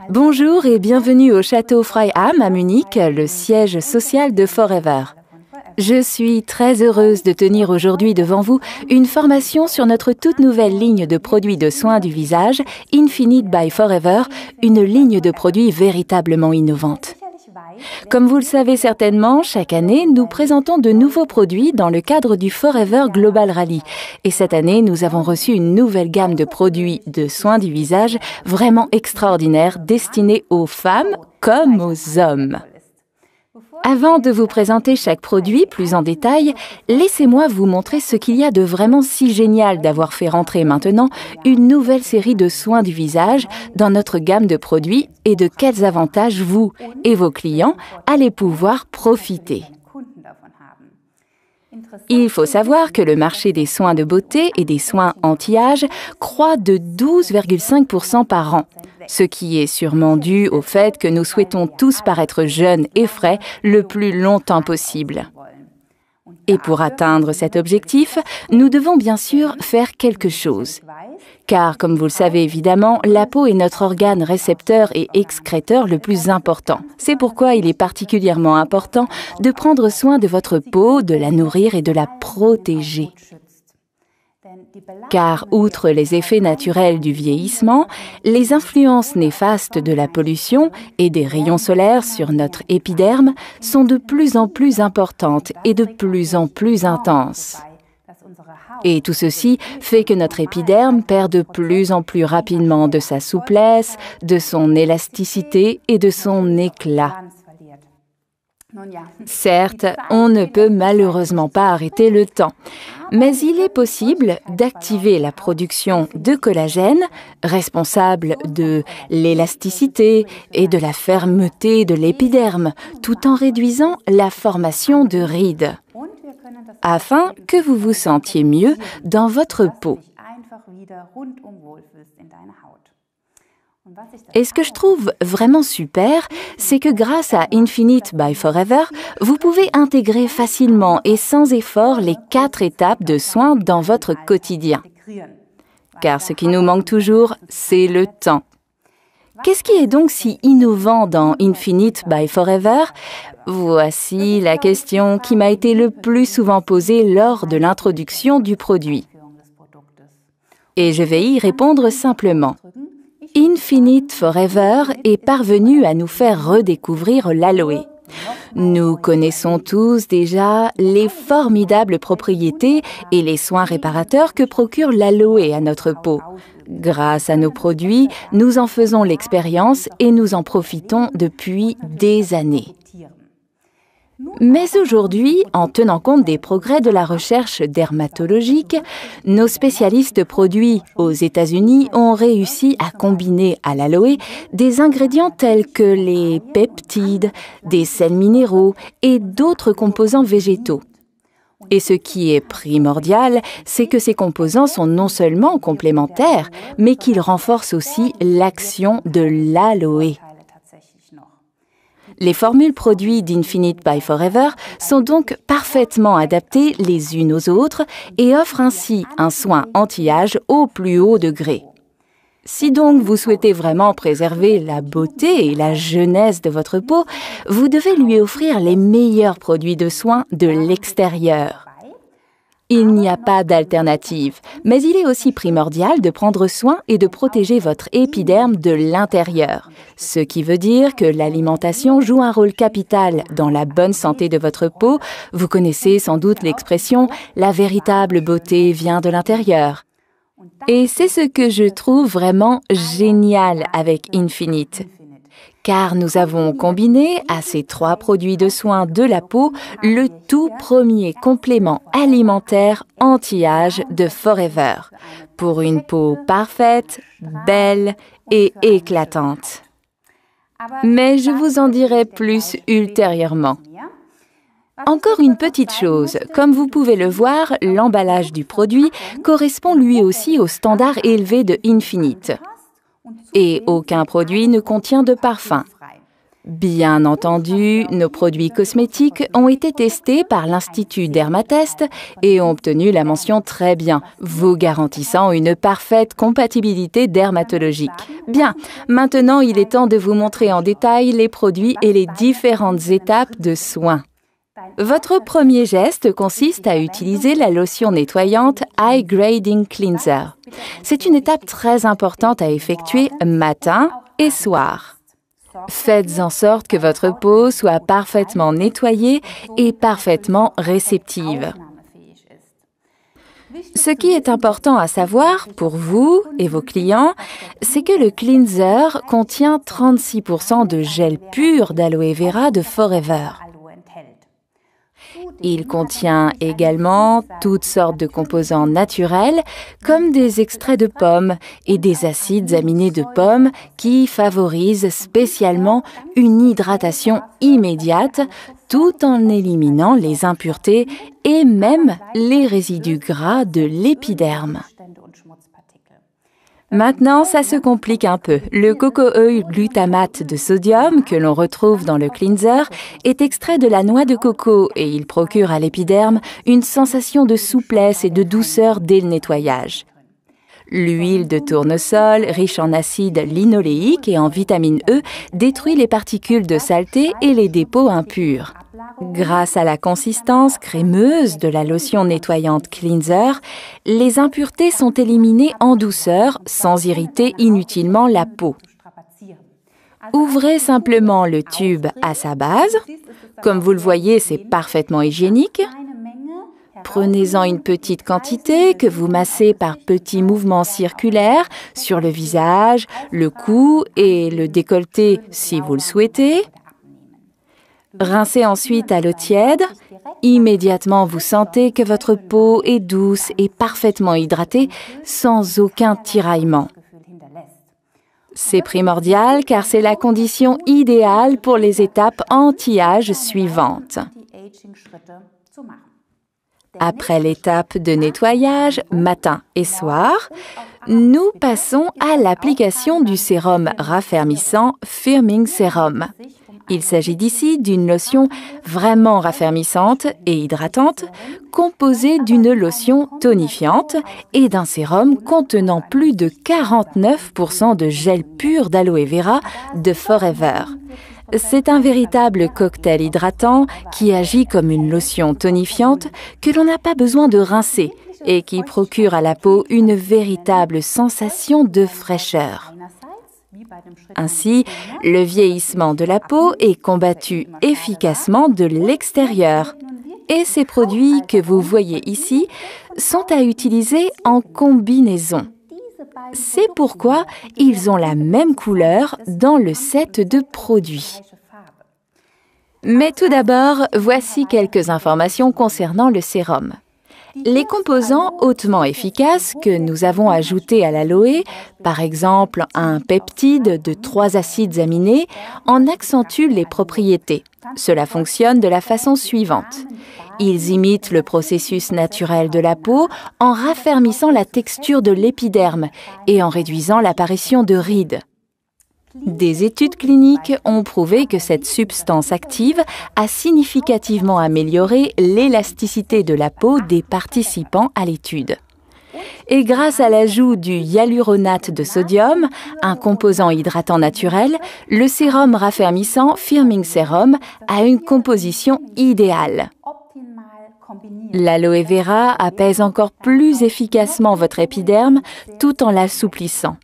Bonjour et bienvenue au château Freiham à Munich, le siège social de Forever. Je suis très heureuse de tenir aujourd'hui devant vous une formation sur notre toute nouvelle ligne de produits de soins du visage, Infinite by Forever, une ligne de produits véritablement innovante. Comme vous le savez certainement, chaque année, nous présentons de nouveaux produits dans le cadre du Forever Global Rally. Et cette année, nous avons reçu une nouvelle gamme de produits de soins du visage vraiment extraordinaire, destinés aux femmes comme aux hommes. Avant de vous présenter chaque produit plus en détail, laissez-moi vous montrer ce qu'il y a de vraiment si génial d'avoir fait rentrer maintenant une nouvelle série de soins du visage dans notre gamme de produits et de quels avantages vous et vos clients allez pouvoir profiter. Il faut savoir que le marché des soins de beauté et des soins anti-âge croît de 12,5% par an, ce qui est sûrement dû au fait que nous souhaitons tous paraître jeunes et frais le plus longtemps possible. Et pour atteindre cet objectif, nous devons bien sûr faire quelque chose. Car, comme vous le savez évidemment, la peau est notre organe récepteur et excréteur le plus important. C'est pourquoi il est particulièrement important de prendre soin de votre peau, de la nourrir et de la protéger. Car, outre les effets naturels du vieillissement, les influences néfastes de la pollution et des rayons solaires sur notre épiderme sont de plus en plus importantes et de plus en plus intenses. Et tout ceci fait que notre épiderme perd de plus en plus rapidement de sa souplesse, de son élasticité et de son éclat. Certes, on ne peut malheureusement pas arrêter le temps, mais il est possible d'activer la production de collagène, responsable de l'élasticité et de la fermeté de l'épiderme, tout en réduisant la formation de rides, afin que vous vous sentiez mieux dans votre peau. Et ce que je trouve vraiment super, c'est que grâce à Infinite by Forever, vous pouvez intégrer facilement et sans effort les 4 étapes de soins dans votre quotidien. Car ce qui nous manque toujours, c'est le temps. Qu'est-ce qui est donc si innovant dans Infinite by Forever? Voici la question qui m'a été le plus souvent posée lors de l'introduction du produit. Et je vais y répondre simplement. Infinite Forever est parvenu à nous faire redécouvrir l'aloe. Nous connaissons tous déjà les formidables propriétés et les soins réparateurs que procure l'aloe à notre peau. Grâce à nos produits, nous en faisons l'expérience et nous en profitons depuis des années. Mais aujourd'hui, en tenant compte des progrès de la recherche dermatologique, nos spécialistes produits aux États-Unis ont réussi à combiner à l'aloe des ingrédients tels que les peptides, des sels minéraux et d'autres composants végétaux. Et ce qui est primordial, c'est que ces composants sont non seulement complémentaires, mais qu'ils renforcent aussi l'action de l'aloe. Les formules produits d'Infinite by Forever sont donc parfaitement adaptées les unes aux autres et offrent ainsi un soin anti-âge au plus haut degré. Si donc vous souhaitez vraiment préserver la beauté et la jeunesse de votre peau, vous devez lui offrir les meilleurs produits de soins de l'extérieur. Il n'y a pas d'alternative, mais il est aussi primordial de prendre soin et de protéger votre épiderme de l'intérieur. Ce qui veut dire que l'alimentation joue un rôle capital dans la bonne santé de votre peau. Vous connaissez sans doute l'expression « la véritable beauté vient de l'intérieur ». Et c'est ce que je trouve vraiment génial avec Infinite. Car nous avons combiné à ces 3 produits de soins de la peau le tout premier complément alimentaire anti-âge de Forever, pour une peau parfaite, belle et éclatante. Mais je vous en dirai plus ultérieurement. Encore une petite chose, comme vous pouvez le voir, l'emballage du produit correspond lui aussi au standard élevé de Infinite. Et aucun produit ne contient de parfum. Bien entendu, nos produits cosmétiques ont été testés par l'Institut Dermatest et ont obtenu la mention très bien, vous garantissant une parfaite compatibilité dermatologique. Bien, maintenant il est temps de vous montrer en détail les produits et les différentes étapes de soins. Votre premier geste consiste à utiliser la lotion nettoyante Eye Grading Cleanser. C'est une étape très importante à effectuer matin et soir. Faites en sorte que votre peau soit parfaitement nettoyée et parfaitement réceptive. Ce qui est important à savoir pour vous et vos clients, c'est que le cleanser contient 36% de gel pur d'aloe vera de Forever. Il contient également toutes sortes de composants naturels comme des extraits de pommes et des acides aminés de pommes qui favorisent spécialement une hydratation immédiate tout en éliminant les impuretés et même les résidus gras de l'épiderme. Maintenant, ça se complique un peu. Le coco-oil glutamate de sodium que l'on retrouve dans le cleanser est extrait de la noix de coco et il procure à l'épiderme une sensation de souplesse et de douceur dès le nettoyage. L'huile de tournesol, riche en acide linoléique et en vitamine E, détruit les particules de saleté et les dépôts impurs. Grâce à la consistance crémeuse de la lotion nettoyante cleanser, les impuretés sont éliminées en douceur sans irriter inutilement la peau. Ouvrez simplement le tube à sa base. Comme vous le voyez, c'est parfaitement hygiénique. Prenez-en une petite quantité que vous massez par petits mouvements circulaires sur le visage, le cou et le décolleté si vous le souhaitez. Rincez ensuite à l'eau tiède. Immédiatement, vous sentez que votre peau est douce et parfaitement hydratée sans aucun tiraillement. C'est primordial car c'est la condition idéale pour les étapes anti-âge suivantes. Après l'étape de nettoyage, matin et soir, nous passons à l'application du sérum raffermissant Firming Serum. Il s'agit d'ici d'une lotion vraiment raffermissante et hydratante, composée d'une lotion tonifiante et d'un sérum contenant plus de 49% de gel pur d'aloe vera de Forever. C'est un véritable cocktail hydratant qui agit comme une lotion tonifiante que l'on n'a pas besoin de rincer et qui procure à la peau une véritable sensation de fraîcheur. Ainsi, le vieillissement de la peau est combattu efficacement de l'extérieur. Et ces produits que vous voyez ici sont à utiliser en combinaison. C'est pourquoi ils ont la même couleur dans le set de produits. Mais tout d'abord, voici quelques informations concernant le sérum. Les composants hautement efficaces que nous avons ajoutés à l'aloe, par exemple un peptide de 3 acides aminés, en accentuent les propriétés. Cela fonctionne de la façon suivante. Ils imitent le processus naturel de la peau en raffermissant la texture de l'épiderme et en réduisant l'apparition de rides. Des études cliniques ont prouvé que cette substance active a significativement amélioré l'élasticité de la peau des participants à l'étude. Et grâce à l'ajout du hyaluronate de sodium, un composant hydratant naturel, le sérum raffermissant Firming Serum a une composition idéale. L'aloe vera apaise encore plus efficacement votre épiderme tout en l'assouplissant.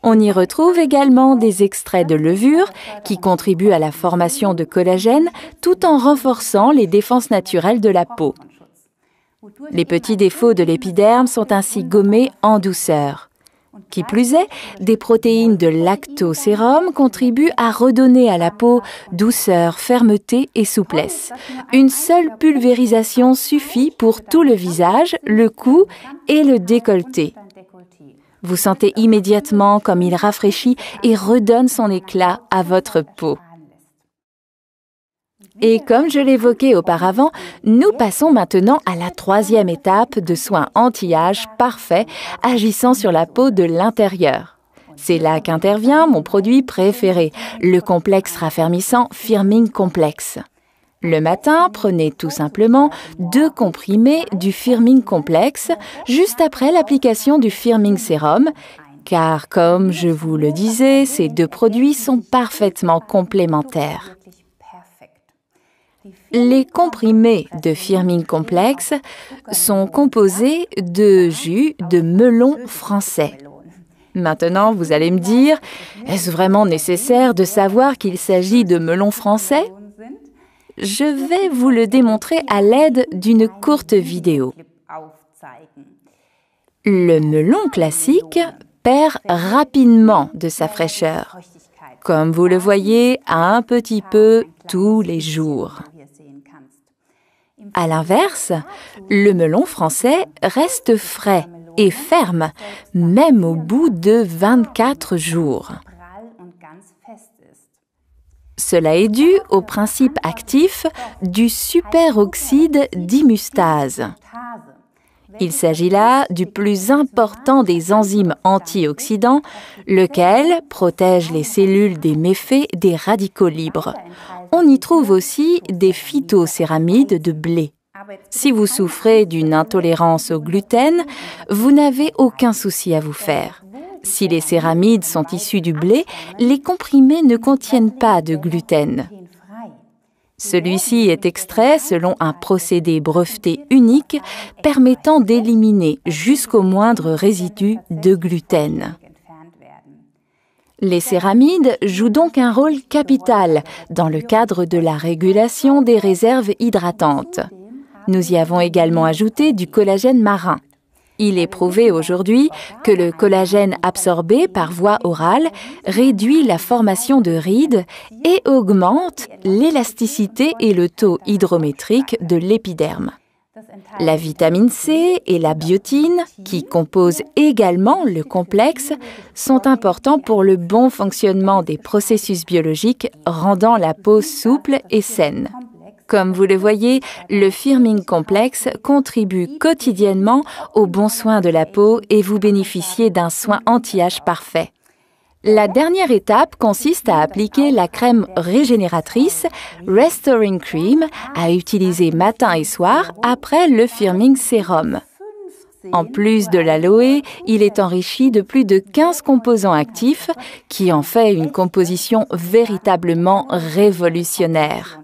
On y retrouve également des extraits de levure qui contribuent à la formation de collagène tout en renforçant les défenses naturelles de la peau. Les petits défauts de l'épiderme sont ainsi gommés en douceur. Qui plus est, des protéines de lactosérum contribuent à redonner à la peau douceur, fermeté et souplesse. Une seule pulvérisation suffit pour tout le visage, le cou et le décolleté. Vous sentez immédiatement comme il rafraîchit et redonne son éclat à votre peau. Et comme je l'évoquais auparavant, nous passons maintenant à la 3e étape de soins anti-âge parfaits agissant sur la peau de l'intérieur. C'est là qu'intervient mon produit préféré, le complexe raffermissant Firming Complex. Le matin, prenez tout simplement 2 comprimés du Firming Complex juste après l'application du Firming Sérum, car comme je vous le disais, ces 2 produits sont parfaitement complémentaires. Les comprimés de Firming Complex sont composés de jus de melon français. Maintenant, vous allez me dire, est-ce vraiment nécessaire de savoir qu'il s'agit de melon français? Je vais vous le démontrer à l'aide d'une courte vidéo. Le melon classique perd rapidement de sa fraîcheur, comme vous le voyez un petit peu tous les jours. À l'inverse, le melon français reste frais et ferme, même au bout de 24 jours. Cela est dû au principe actif du superoxyde dimustase. Il s'agit là du plus important des enzymes antioxydants, lequel protège les cellules des méfaits des radicaux libres. On y trouve aussi des phytocéramides de blé. Si vous souffrez d'une intolérance au gluten, vous n'avez aucun souci à vous faire. Si les céramides sont issus du blé, les comprimés ne contiennent pas de gluten. Celui-ci est extrait selon un procédé breveté unique permettant d'éliminer jusqu'au moindre résidu de gluten. Les céramides jouent donc un rôle capital dans le cadre de la régulation des réserves hydratantes. Nous y avons également ajouté du collagène marin. Il est prouvé aujourd'hui que le collagène absorbé par voie orale réduit la formation de rides et augmente l'élasticité et le taux hydrométrique de l'épiderme. La vitamine C et la biotine, qui composent également le complexe, sont importants pour le bon fonctionnement des processus biologiques, rendant la peau souple et saine. Comme vous le voyez, le Firming Complex contribue quotidiennement au bon soin de la peau et vous bénéficiez d'un soin anti-âge parfait. La dernière étape consiste à appliquer la crème régénératrice Restoring Cream à utiliser matin et soir après le Firming Sérum. En plus de l'aloe, il est enrichi de plus de 15 composants actifs qui en fait une composition véritablement révolutionnaire.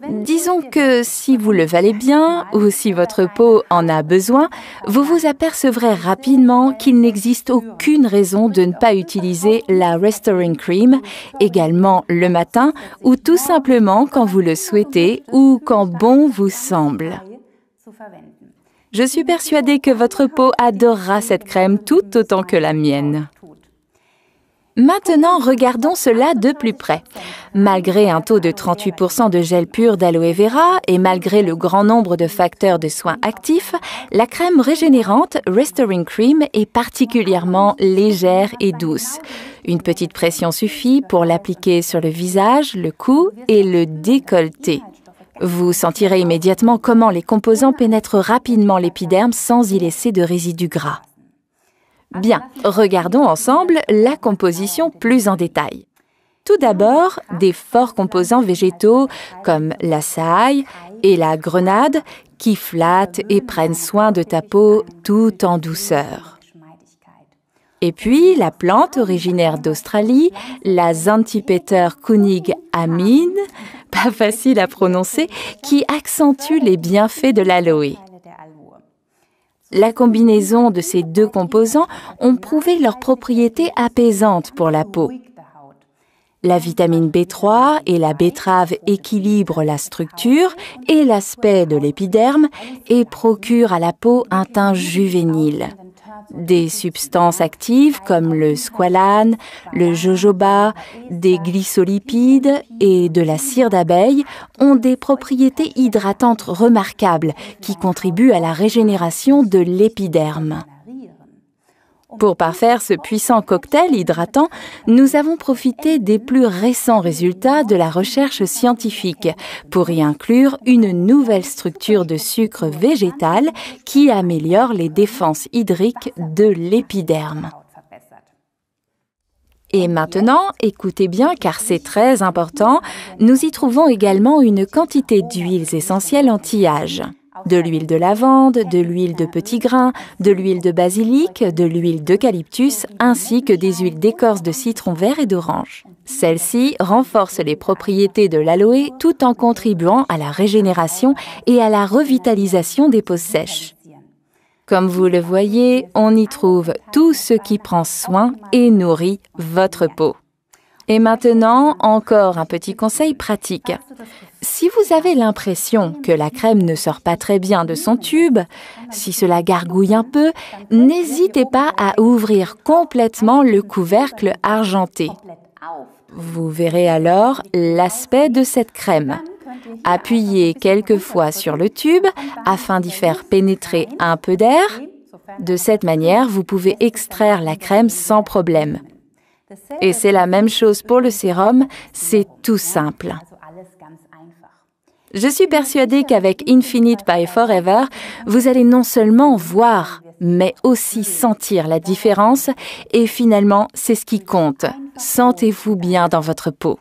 Disons que si vous le valez bien ou si votre peau en a besoin, vous vous apercevrez rapidement qu'il n'existe aucune raison de ne pas utiliser la Restoring Cream, également le matin ou tout simplement quand vous le souhaitez ou quand bon vous semble. Je suis persuadée que votre peau adorera cette crème tout autant que la mienne. Maintenant, regardons cela de plus près. Malgré un taux de 38% de gel pur d'aloe vera et malgré le grand nombre de facteurs de soins actifs, la crème régénérante Restoring Cream est particulièrement légère et douce. Une petite pression suffit pour l'appliquer sur le visage, le cou et le décolleté. Vous sentirez immédiatement comment les composants pénètrent rapidement l'épiderme sans y laisser de résidus gras. Bien, regardons ensemble la composition plus en détail. Tout d'abord, des forts composants végétaux comme la saille et la grenade qui flattent et prennent soin de ta peau tout en douceur. Et puis, la plante originaire d'Australie, la Zantipeter Kunig amine, pas facile à prononcer, qui accentue les bienfaits de l'aloe. La combinaison de ces 2 composants ont prouvé leurs propriétés apaisantes pour la peau. La vitamine B3 et la betterave équilibrent la structure et l'aspect de l'épiderme et procurent à la peau un teint juvénile. Des substances actives comme le squalane, le jojoba, des glycolipides et de la cire d'abeille ont des propriétés hydratantes remarquables qui contribuent à la régénération de l'épiderme. Pour parfaire ce puissant cocktail hydratant, nous avons profité des plus récents résultats de la recherche scientifique pour y inclure une nouvelle structure de sucre végétal qui améliore les défenses hydriques de l'épiderme. Et maintenant, écoutez bien car c'est très important, nous y trouvons également une quantité d'huiles essentielles anti-âge. De l'huile de lavande, de l'huile de petit grain, de l'huile de basilic, de l'huile d'eucalyptus, ainsi que des huiles d'écorce de citron vert et d'orange. Celles-ci renforcent les propriétés de l'aloe tout en contribuant à la régénération et à la revitalisation des peaux sèches. Comme vous le voyez, on y trouve tout ce qui prend soin et nourrit votre peau. Et maintenant, encore un petit conseil pratique. Si vous avez l'impression que la crème ne sort pas très bien de son tube, si cela gargouille un peu, n'hésitez pas à ouvrir complètement le couvercle argenté. Vous verrez alors l'aspect de cette crème. Appuyez quelques fois sur le tube afin d'y faire pénétrer un peu d'air. De cette manière, vous pouvez extraire la crème sans problème. Et c'est la même chose pour le sérum, c'est tout simple. Je suis persuadée qu'avec Infinite by Forever, vous allez non seulement voir, mais aussi sentir la différence. Et finalement, c'est ce qui compte. Sentez-vous bien dans votre peau.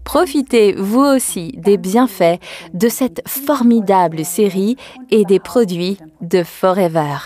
Profitez, vous aussi, des bienfaits de cette formidable série et des produits de Forever.